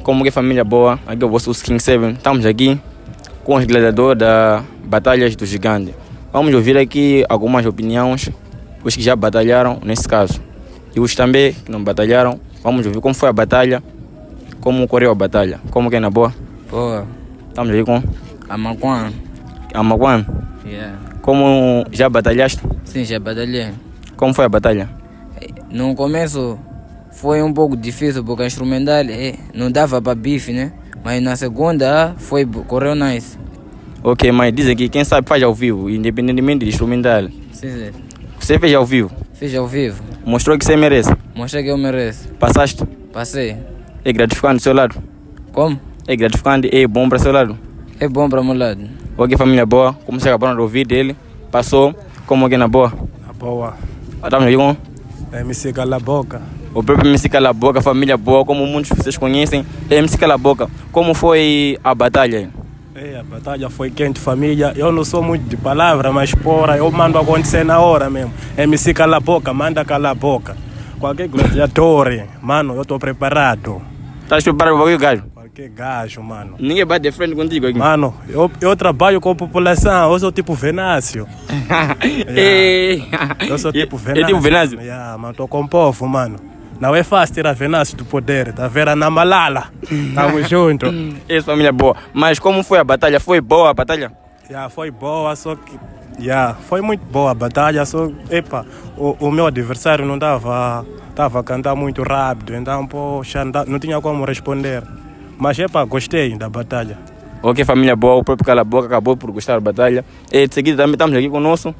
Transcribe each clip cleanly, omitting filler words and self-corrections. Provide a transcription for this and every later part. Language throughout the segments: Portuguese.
como que é família boa, aqui é o vosso King 7. Estamos aqui com os gladiadores da Batalhas do Gigante. Vamos ouvir aqui algumas opiniões, os que já batalharam nesse caso. E os também que não batalharam, vamos ouvir como foi a batalha, como ocorreu a batalha. Como que é na boa? Boa. Estamos aqui com Amaquan. Amaquan. Yeah. Como já batalhaste? Sim, já batalhei. Como foi a batalha? No começo foi um pouco difícil porque a instrumental não dava para bife, né? Mas na segunda correu nice. Ok, mas dizem que quem sabe faz ao vivo, independentemente do instrumental. Sim. Você fez ao vivo? Fiz ao vivo. Mostrou que você merece? Mostrei que eu mereço. Passaste? Passei. É gratificante do seu lado? Como? É gratificante, é bom para o seu lado? É bom para o meu lado. Ok, família boa, como vocês acabaram de ouvir dele, passou, como aqui na boa? Na boa. Estamos aqui com MC Cala Boca. o próprio MC Cala Boca, família boa, como muitos de vocês conhecem, é MC Cala Boca. Como foi a batalha? A batalha foi quente, família. Eu não sou muito de palavra, mas porra, eu mando acontecer na hora mesmo. MC Cala Boca, manda Cala Boca. Qualquer gladiador, mano, eu estou preparado. Estás preparado para o gajo? Qualquer gajo, mano. Ninguém bate de frente contigo aqui. Mano, eu trabalho com a população, eu sou tipo Venâncio. Eu sou tipo Venâncio. É tipo Venâncio? Mano, tô com o povo, mano. Não é fácil tirar Venâncio do poder, tá vendo? Na malala. Tamo junto. Isso, família boa. Mas como foi a batalha? Foi boa a batalha? Foi boa, só que... foi muito boa a batalha, só... Epa, o meu adversário não tava a cantar muito rápido, então, poxa, não tinha como responder. Mas, gostei da batalha. Ok, família boa, o próprio Cala Boca acabou por gostar da batalha. E de seguida também estamos aqui conosco.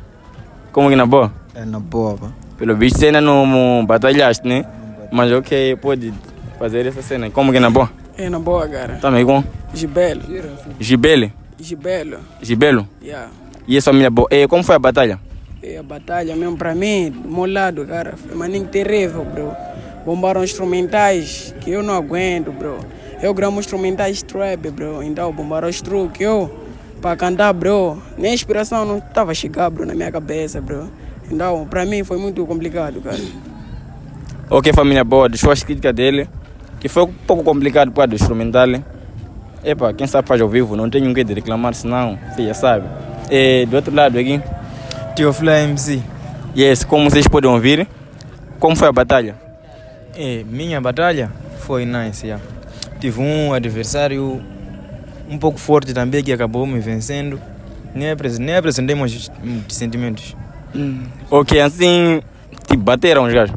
Como que na boa? É na boa, pá. Pelo visto você ainda não batalhaste, né? Mas ok, pode fazer essa cena. Como que na boa? É na boa, cara. Estamos aí com Gibelo. Gibele? Gibelo. Gibelo? Yeah. E essa família boa. E como foi a batalha? A batalha mesmo pra mim, do meu lado, cara, foi maninho terrível, bro. Bombaram instrumentais que eu não aguento, bro. Eu gravo instrumentais trap, bro. Então bombaram os truques, pra cantar, bro. Nem a inspiração não tava a chegar, bro, na minha cabeça, bro. Então, pra mim foi muito complicado, cara. Ok, família boa, deixou as críticas dele, que foi um pouco complicado por causa do instrumental. Epa, quem sabe faz ao vivo, não tem ninguém de reclamar, senão, você já sabe. E do outro lado aqui, Tio Fly MC. yes, como vocês podem ouvir, como foi a batalha? Minha batalha foi nice, yeah. Tive um adversário um pouco forte também que acabou me vencendo. Nem apresentei meus sentimentos. Ok, assim, te bateram os gajos.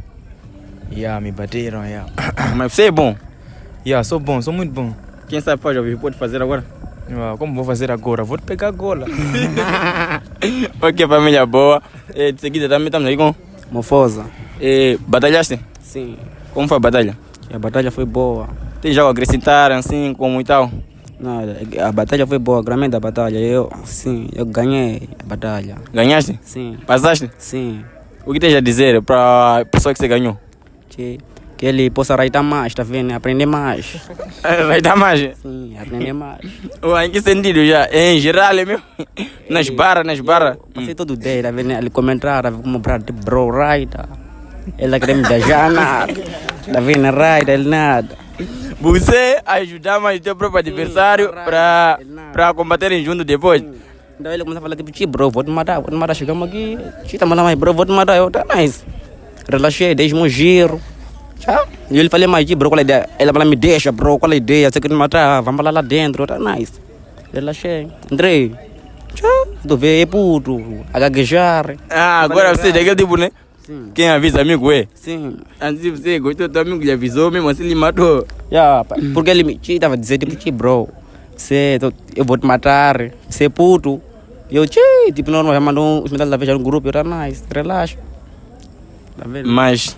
Me bateram, Mas você é bom. Sou bom, sou muito bom. Quem sabe faz ao vivo, pode fazer agora? Como vou fazer agora? Vou te pegar a gola. Ok, família boa. E de seguida também estamos aí com... Mofosa. Batalhaste? Sim. Como foi a batalha? A batalha foi boa. Tem já a acrescentar, assim, como e tal? Não, a batalha foi boa, realmente a batalha. Eu ganhei a batalha. Ganhaste? Sim. Passaste? Sim. O que tens a dizer para a pessoa que você ganhou? Que ele possa raitar mais, tá vendo? Aprender mais. Raitar mais? Sim, aprender mais. Em que sentido já? Em geral, é mesmo? Nas barras? Passei todo dia, tá vendo? Ele comentar, tá vendo? Como bro, raita. Ele queria me beijar, nada. Tá vendo? Raita, ele nada. Você ajudar mais o teu próprio adversário para combaterem junto depois? Então ele começa a falar tipo, bro, vou te matar, chegamos aqui. Tá mandando mais, bro, vou te matar. Eu, tá nice. Relaxei, deixa um giro. E ele falou mais, bro, qual a ideia? Ele falou, me deixa, bro, qual a ideia? Você quer me matar? Vamos lá dentro, tá nice. Relaxei. Entrei. Tu vê, puto, a gaguejar. Agora você é daquele tipo, né? Sim. Quem avisa amigo é? Sim. Antes de você gostou do amigo, lhe avisou, mesmo assim ele matou. Porque ele me tava dizendo, tipo, bro, eu vou te matar, você é puto. Eu, tipo, não, já mandou os medalhas da vez no grupo, eu, tá nice, relaxa. Tá vendo? Mas,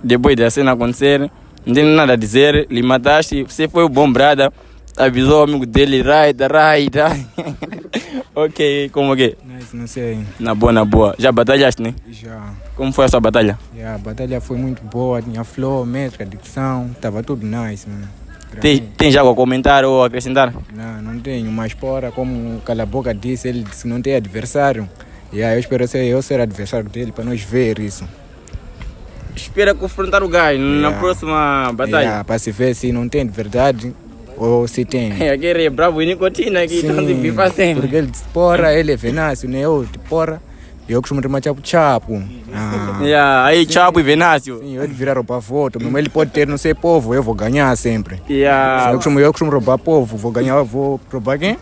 depois da cena acontecer, não tem nada a dizer, lhe mataste, você foi o bom brada, avisou o amigo dele, raida. Ok, como que? Nice, não sei. Na boa. Já batalhaste, né? Já. Como foi a sua batalha? A batalha foi muito boa, tinha flow, métrica, dicção, tava tudo nice, mano. Tem já algo a comentar ou acrescentar? Não tenho, mas fora, como o Cala Boca disse, ele disse que não tem adversário. Eu espero eu ser adversário dele para nós ver isso. Espera confrontar o gajo na próxima batalha. Para se ver se não tem de verdade, Ou se tem? Aquele é bravo e nicotina aqui, então de bifa sempre. Porque ele de porra, ele é Venâncio, né? Eu de porra. Eu costumo tomar chapo. Aí Chapo e Venâncio. Sim, ele vira roubar voto. Mas ele pode ter não sei povo, eu vou ganhar sempre. Yeah. Eu costumo roubar povo, vou ganhar, vou roubar quem?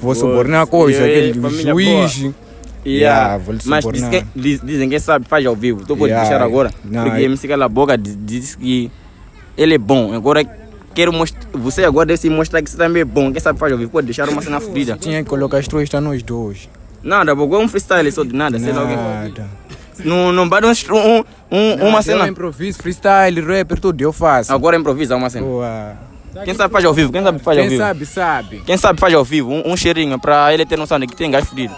Vou subornar coisa, aquele juiz. Vou lhe Mas subornar. dizem que sabe faz ao vivo. Tu pode Yeah. deixar agora. Não, Porque MC Cala Boca diz que ele é bom. Agora quero mostrar. Você agora deve se mostrar que você também é bom. Quem sabe faz ao vivo. Pode deixar uma cena fodida. Tinha que colocar as três nos dois. Nada, porque é um freestyle só de nada. Sei lá o Nada. quê. Não bate uma cena. Eu improviso, freestyle, rapper, tudo eu faço. Agora improvisa uma cena. Boa. Quem sabe faz ao vivo? Quem sabe faz ao Quem vivo? sabe. Quem sabe faz ao vivo? Um cheirinho pra ele ter noção de que tem gás fodido.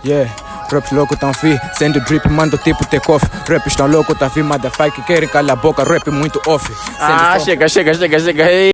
Yeah, raps louco tão fi, sendo drip, manda o tipo take off. Raps tão louco, tá fi, motherfucker, querem calar a boca, rap muito off. Chega. Ei.